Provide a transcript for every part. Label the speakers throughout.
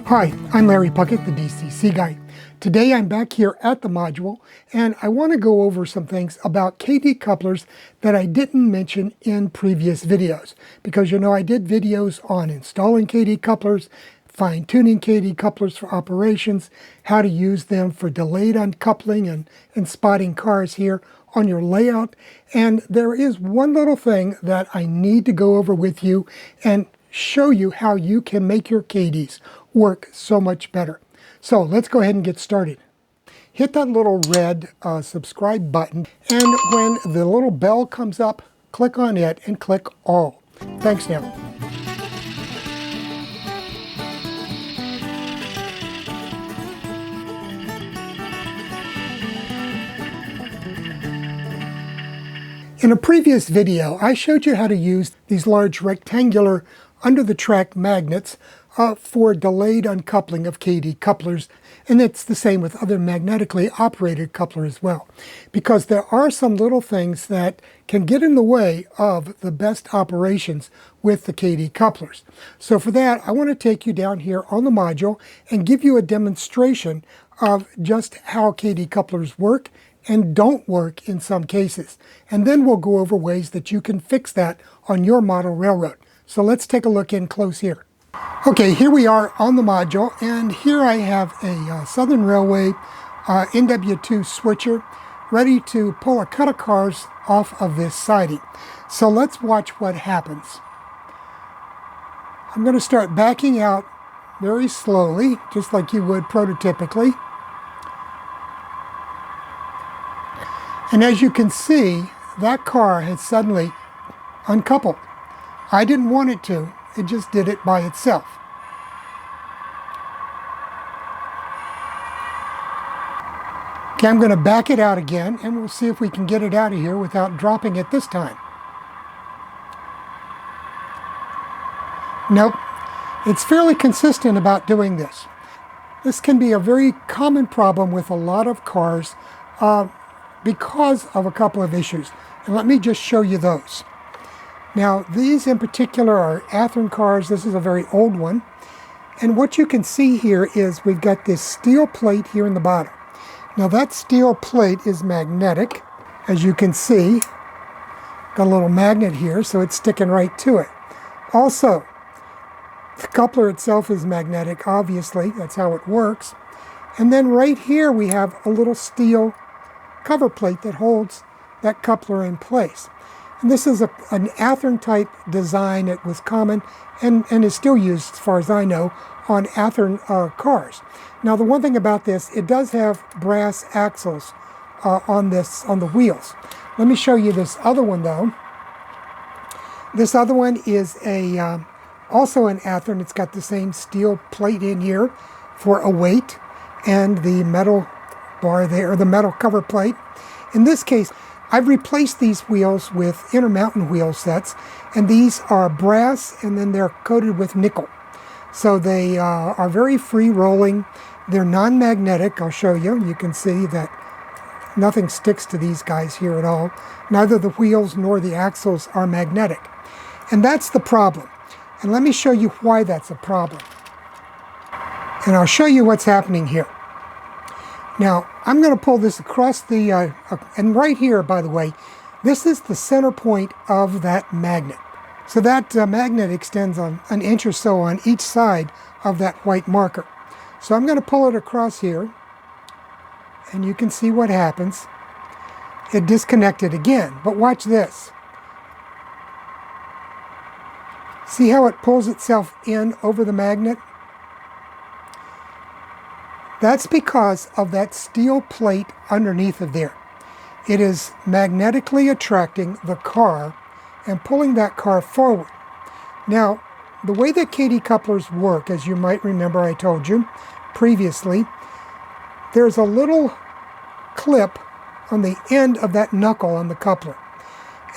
Speaker 1: Hi, I'm Larry Puckett, the DCC guy. Today I'm back here at the module and I want to go over some things about KD couplers that I didn't mention in previous videos. Because you know I did videos on installing KD couplers, fine-tuning KD couplers for operations, how to use them for delayed uncoupling and spotting cars here on your layout. And there is one little thing that I need to go over with you and show you how you can make your KDs work so much better. So let's go ahead and get started. Hit that little red subscribe button, and when the little bell comes up, click on it and click all. Thanks now. In a previous video, I showed you how to use these large rectangular under-the-track magnets for delayed uncoupling of KD couplers, and it's the same with other magnetically operated couplers as well, because there are some little things that can get in the way of the best operations with the KD couplers. So for that, I want to take you down here on the module and give you a demonstration of just how KD couplers work and don't work in some cases. And then we'll go over ways that you can fix that on your model railroad. So let's take a look in close here. Okay, here we are on the module, and here I have a Southern Railway NW2 switcher ready to pull a cut of cars off of this siding. So let's watch what happens. I'm going to start backing out very slowly, just like you would prototypically. And as you can see, that car has suddenly uncoupled. I didn't want it to, it just did it by itself. Okay, I'm going to back it out again, and we'll see if we can get it out of here without dropping it this time. Nope, it's fairly consistent about doing this. This can be a very common problem with a lot of cars because of a couple of issues. And let me just show you those. Now, these in particular are Athearn cars. This is a very old one. And what you can see here is we've got this steel plate here in the bottom. Now, that steel plate is magnetic, as you can see. Got a little magnet here, so it's sticking right to it. Also, the coupler itself is magnetic, obviously. That's how it works. And then right here we have a little steel cover plate that holds that coupler in place. And this is an Athearn type design. It was common and is still used, as far as I know, on Athearn cars. Now, the one thing about this, it does have brass axles on the wheels. Let me show you this other one, though. This other one is also an Athearn. It's got the same steel plate in here for a weight and the metal bar there, the metal cover plate. In this case, I've replaced these wheels with Intermountain wheel sets, and these are brass and then they're coated with nickel. So they are very free rolling. They're non-magnetic. I'll show you. You can see that nothing sticks to these guys here at all. Neither the wheels nor the axles are magnetic. And that's the problem. And let me show you why that's a problem. And I'll show you what's happening here. Now, I'm going to pull this across the, and right here, by the way, this is the center point of that magnet. So that magnet extends on an inch or so on each side of that white marker. So I'm going to pull it across here, and you can see what happens. It disconnected again, but watch this. See how it pulls itself in over the magnet? That's because of that steel plate underneath of there. It is magnetically attracting the car and pulling that car forward. Now, the way that KD couplers work, as you might remember I told you previously, there's a little clip on the end of that knuckle on the coupler.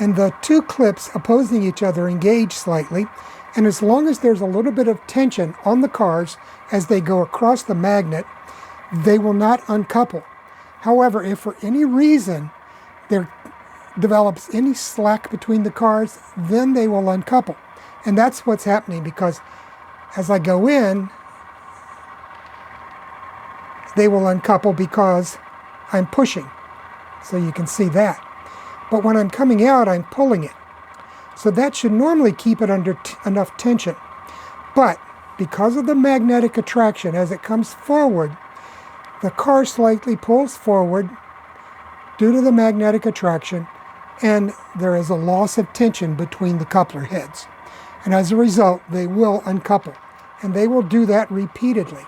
Speaker 1: And the two clips opposing each other engage slightly, and as long as there's a little bit of tension on the cars as they go across the magnet, they will not uncouple. However, if for any reason there develops any slack between the cars, then they will uncouple. And that's what's happening, because as I go in, they will uncouple because I'm pushing. So you can see that. But when I'm coming out, I'm pulling it. So that should normally keep it under enough tension. But because of the magnetic attraction, as it comes forward, the car slightly pulls forward due to the magnetic attraction, and there is a loss of tension between the coupler heads. And as a result, they will uncouple. And they will do that repeatedly.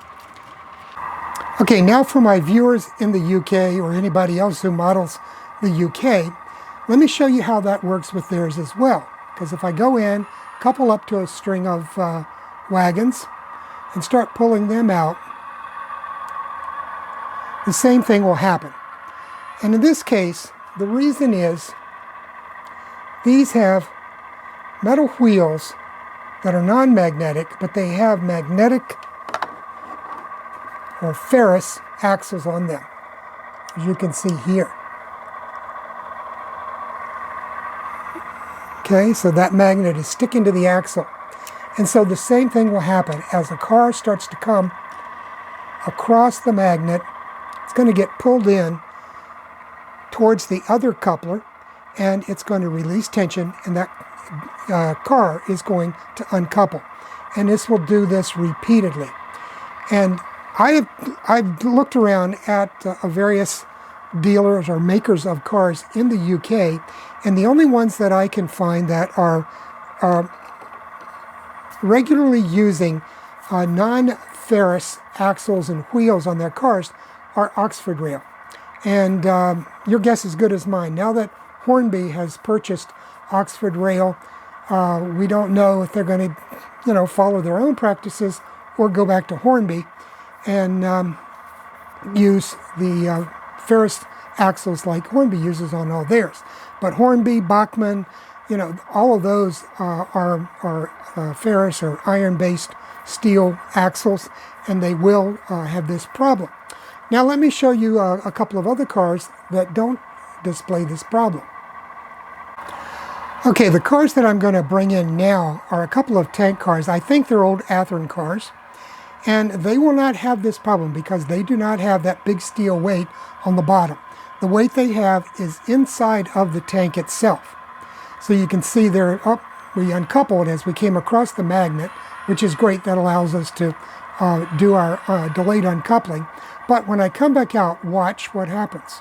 Speaker 1: Okay, now for my viewers in the UK or anybody else who models the UK, let me show you how that works with theirs as well. Because if I go in, couple up to a string of wagons, and start pulling them out, the same thing will happen. And in this case, the reason is these have metal wheels that are non-magnetic, but they have magnetic or ferrous axles on them, as you can see here. Okay, so that magnet is sticking to the axle. And so the same thing will happen as the car starts to come across the magnet. It's going to get pulled in towards the other coupler, and it's going to release tension, and that car is going to uncouple. And this will do this repeatedly. And I've looked around at various dealers or makers of cars in the UK, and the only ones that I can find that are regularly using non-ferrous axles and wheels on their cars are Oxford Rail. And your guess is as good as mine. Now that Hornby has purchased Oxford Rail, we don't know if they're going to, follow their own practices or go back to Hornby and use the ferrous axles like Hornby uses on all theirs. But Hornby, Bachmann, all of those are ferrous or iron-based steel axles, and they will have this problem. Now let me show you a couple of other cars that don't display this problem. Okay, the cars that I'm going to bring in now are a couple of tank cars. I think they're old Athearn cars, and they will not have this problem because they do not have that big steel weight on the bottom. The weight they have is inside of the tank itself. So you can see there, we uncoupled as we came across the magnet, which is great. That allows us to do our delayed uncoupling. But when I come back out, watch what happens.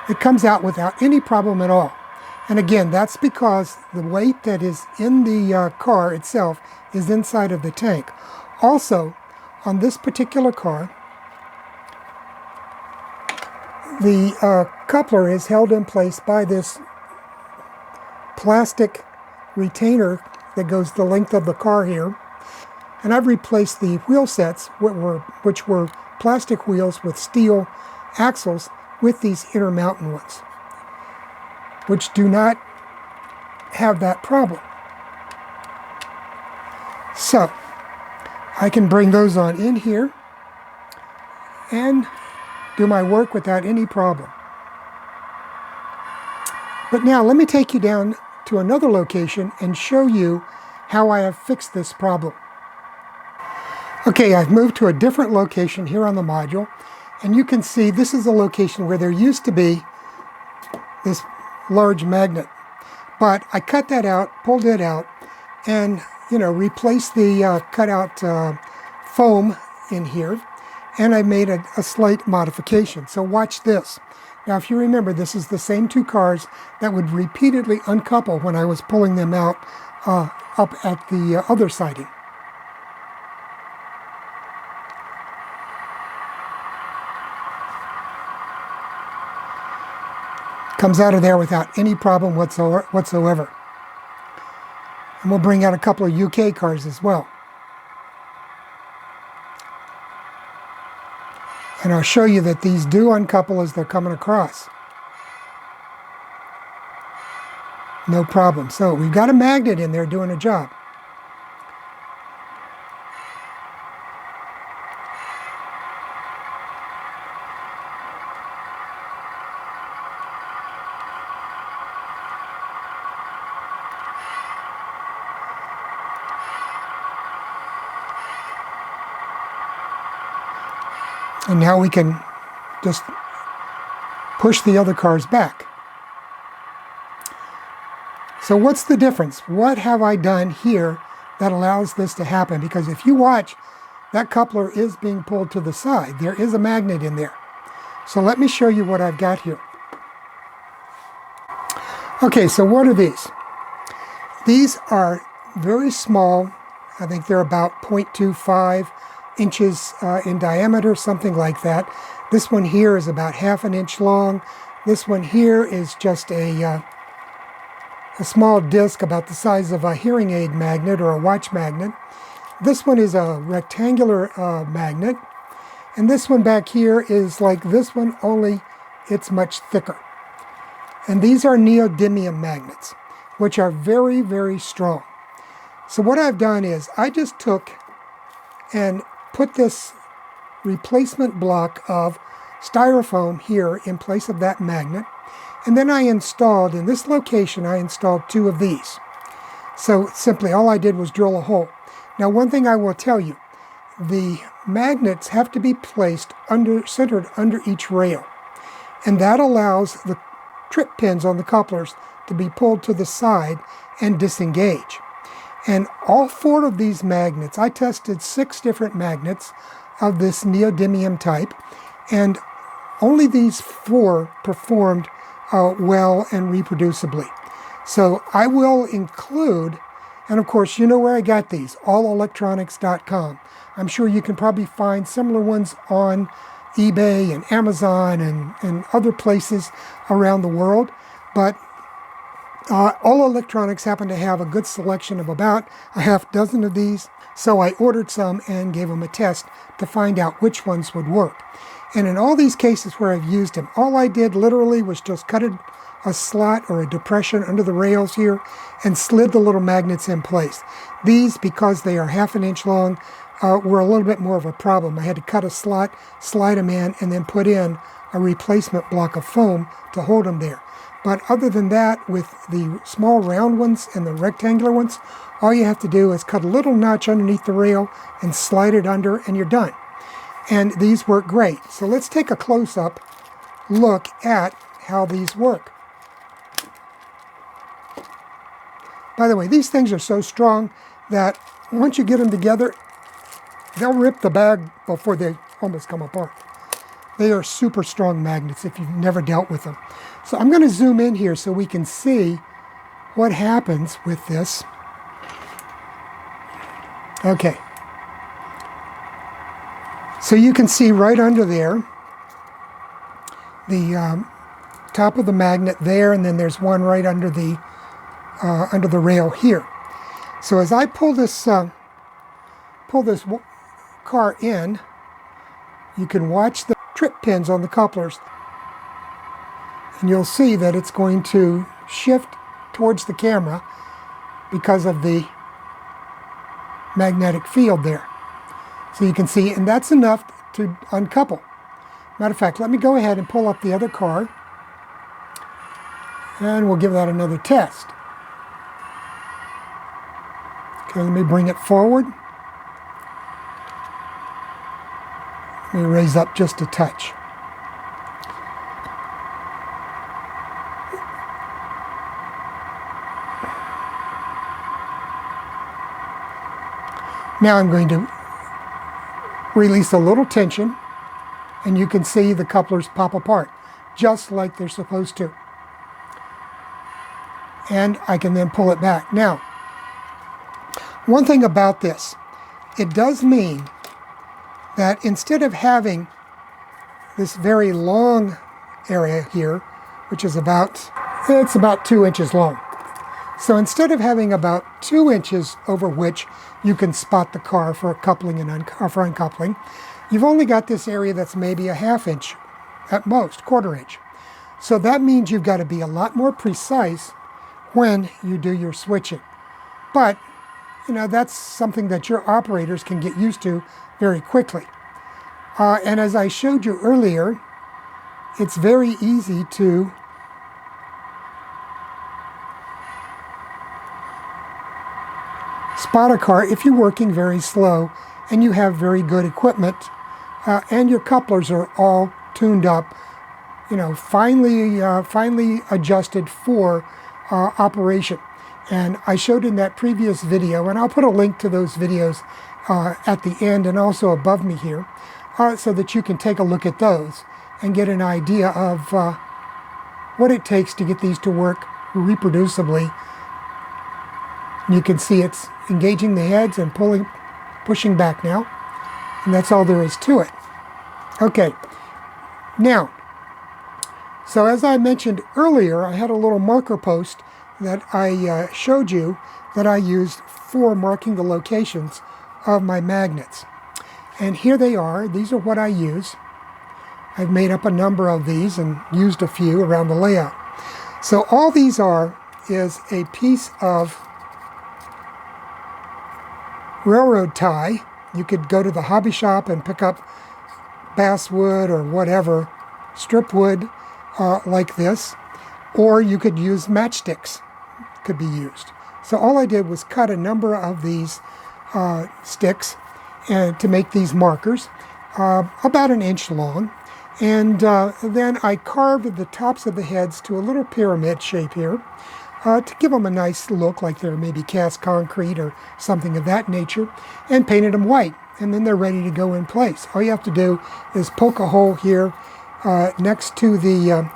Speaker 1: It comes out without any problem at all. And again, that's because the weight that is in the car itself is inside of the tank. Also, on this particular car, the coupler is held in place by this plastic retainer that goes the length of the car here. And I've replaced the wheel sets, which were plastic wheels with steel axles, with these inner mountain ones, which do not have that problem. So I can bring those on in here and do my work without any problem. But now let me take you down to another location and show you how I have fixed this problem. Okay, I've moved to a different location here on the module, and you can see this is a location where there used to be this large magnet. But I cut that out, pulled it out, and replaced the cutout foam in here, and I made a slight modification. So watch this. Now if you remember, this is the same two cars that would repeatedly uncouple when I was pulling them out up at the other siding. Comes out of there without any problem whatsoever. And we'll bring out a couple of UK cars as well. And I'll show you that these do uncouple as they're coming across. No problem. So we've got a magnet in there doing a job. And now we can just push the other cars back. So what's the difference? What have I done here that allows this to happen? Because if you watch, that coupler is being pulled to the side. There is a magnet in there. So let me show you what I've got here. Okay, so what are these? These are very small. I think they're about 0.25 inches in diameter, something like that. This one here is about ½ an inch long. This one here is just a small disc about the size of a hearing aid magnet or a watch magnet. This one is a rectangular magnet. And this one back here is like this one, only it's much thicker. And these are neodymium magnets, which are very, very strong. So what I've done is I just took and put this replacement block of styrofoam here in place of that magnet. And then I installed, in this location, I installed 2 of these. So simply all I did was drill a hole. Now one thing I will tell you, the magnets have to be placed centered under each rail. And that allows the trip pins on the couplers to be pulled to the side and disengage. And all 4 of these magnets, I tested 6 different magnets of this neodymium type, and only these 4 performed well and reproducibly. So I will include, and of course you know where I got these, allelectronics.com. I'm sure you can probably find similar ones on eBay and Amazon and other places around the world, but All Electronics happened to have a good selection of about a half dozen of these, so I ordered some and gave them a test to find out which ones would work. And in all these cases where I've used them, all I did literally was just cut a slot or a depression under the rails here and slid the little magnets in place. These, because they are ½ an inch long, were a little bit more of a problem. I had to cut a slot, slide them in, and then put in a replacement block of foam to hold them there. But other than that, with the small round ones and the rectangular ones, all you have to do is cut a little notch underneath the rail and slide it under, and you're done. And these work great. So let's take a close-up look at how these work. By the way, these things are so strong that once you get them together, they'll rip the bag before they almost come apart. They are super strong magnets if you've never dealt with them. So I'm going to zoom in here so we can see what happens with this. Okay. So you can see right under there, the top of the magnet there, and then there's one right under the rail here. So as I pull this car in, you can watch the trip pins on the couplers, and you'll see that it's going to shift towards the camera because of the magnetic field there. So you can see, and that's enough to uncouple. Matter of fact, let me go ahead and pull up the other car, and we'll give that another test. Okay, let me bring it forward. Let me raise up just a touch. Now I'm going to release a little tension, and you can see the couplers pop apart, just like they're supposed to. And I can then pull it back. Now, one thing about this, it does mean that instead of having this very long area here, which is it's about 2 inches long. So instead of having about 2 inches over which you can spot the car for coupling and for uncoupling, you've only got this area that's maybe a ½ inch at most, ¼ inch. So that means you've got to be a lot more precise when you do your switching. But, you know, that's something that your operators can get used to very quickly. And as I showed you earlier, it's very easy to spot a car if you're working very slow and you have very good equipment and your couplers are all tuned up, finely adjusted for operation. And I showed in that previous video, and I'll put a link to those videos at the end and also above me here, so that you can take a look at those and get an idea of what it takes to get these to work reproducibly. You can see it's engaging the heads and pushing back now, and that's all there is to it. Okay, now, so as I mentioned earlier, I had a little marker post that I showed you that I used for marking the locations of my magnets. And here they are. These are what I use. I've made up a number of these and used a few around the layout. So all these is a piece of railroad tie. You could go to the hobby shop and pick up basswood or whatever, strip wood like this, or you could use matchsticks, could be used. So all I did was cut a number of these sticks to make these markers, about 1 inch long, and then I carved the tops of the heads to a little pyramid shape here to give them a nice look, like they're maybe cast concrete or something of that nature, and painted them white, and then they're ready to go in place. All you have to do is poke a hole here next to the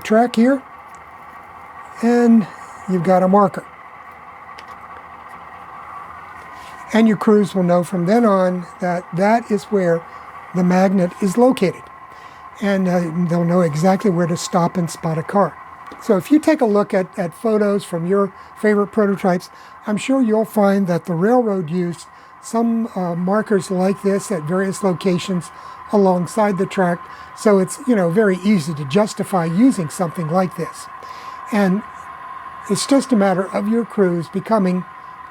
Speaker 1: track here, and you've got a marker. And your crews will know from then on that that is where the magnet is located. And they'll know exactly where to stop and spot a car. So if you take a look at photos from your favorite prototypes, I'm sure you'll find that the railroad used some markers like this at various locations alongside the track. So it's, very easy to justify using something like this. And it's just a matter of your crews becoming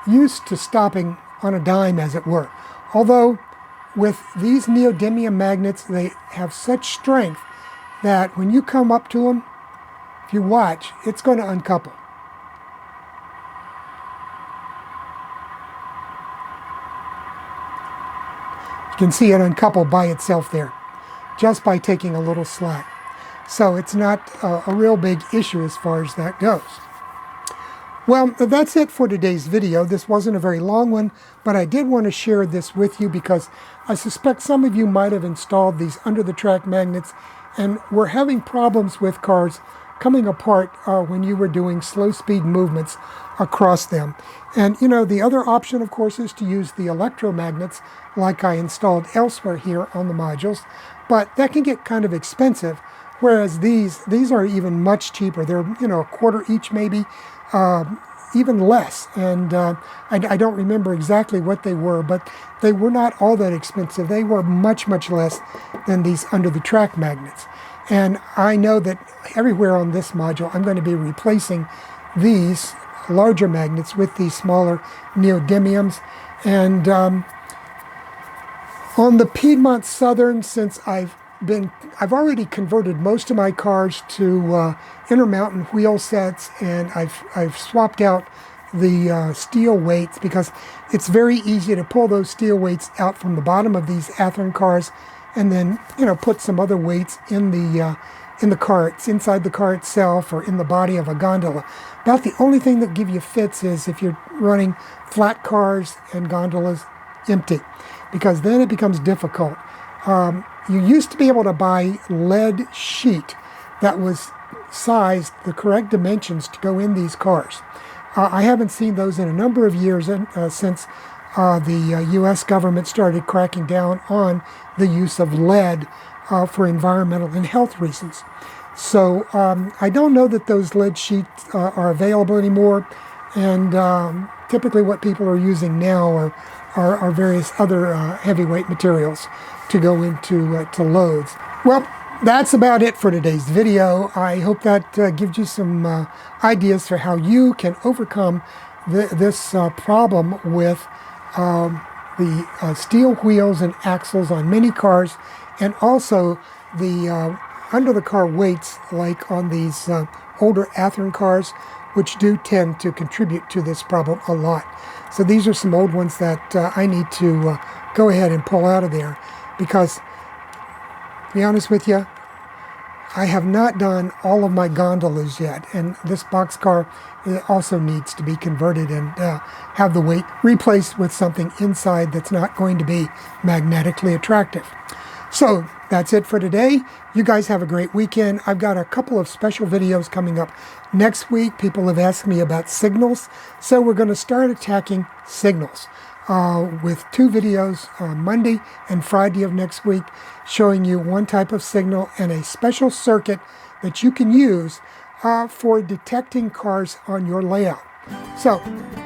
Speaker 1: used to stopping on a dime, as it were. Although with these neodymium magnets, they have such strength that when you come up to them, if you watch, it's going to uncouple. You can see it uncouple by itself there, just by taking a little slack. So it's not a real big issue as far as that goes. Well, that's it for today's video. This wasn't a very long one, but I did want to share this with you because I suspect some of you might have installed these under-the-track magnets and were having problems with cars coming apart when you were doing slow-speed movements across them. And, the other option, of course, is to use the electromagnets like I installed elsewhere here on the modules, but that can get kind of expensive, whereas these are even much cheaper. They're, a quarter each maybe. Even less, and I don't remember exactly what they were, but they were not all that expensive. They were much, much less than these under-the-track magnets. And I know that everywhere on this module, I'm going to be replacing these larger magnets with these smaller neodymiums. And on the Piedmont Southern, since I've already converted most of my cars to Intermountain wheel sets, and I've swapped out the steel weights because it's very easy to pull those steel weights out from the bottom of these Athearn cars, and then put some other weights in the car. It's inside the car itself or in the body of a gondola. About the only thing that give you fits is if you're running flat cars and gondolas empty, because then it becomes difficult. You used to be able to buy lead sheet that was sized the correct dimensions to go in these cars. I haven't seen those in a number of years since the U.S. government started cracking down on the use of lead for environmental and health reasons. So I don't know that those lead sheets are available anymore, and typically what people are using now are various other heavyweight materials to go into to loads. Well, that's about it for today's video. I hope that gives you some ideas for how you can overcome this problem with the steel wheels and axles on many cars, and also the under the car weights, like on these older Athearn cars, which do tend to contribute to this problem a lot. So these are some old ones that I need to go ahead and pull out of there, because, to be honest with you, I have not done all of my gondolas yet, and this boxcar also needs to be converted and have the weight replaced with something inside that's not going to be magnetically attractive. So that's it for today. You guys have a great weekend. I've got a couple of special videos coming up next week. People have asked me about signals, so we're going to start attacking signals with 2 videos on Monday and Friday of next week, showing you one type of signal and a special circuit that you can use for detecting cars on your layout. So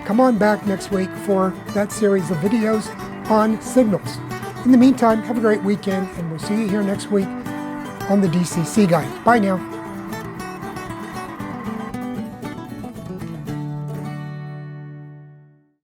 Speaker 1: come on back next week for that series of videos on signals. In the meantime, have a great weekend, and we'll see you here next week on the DCC Guide. Bye now.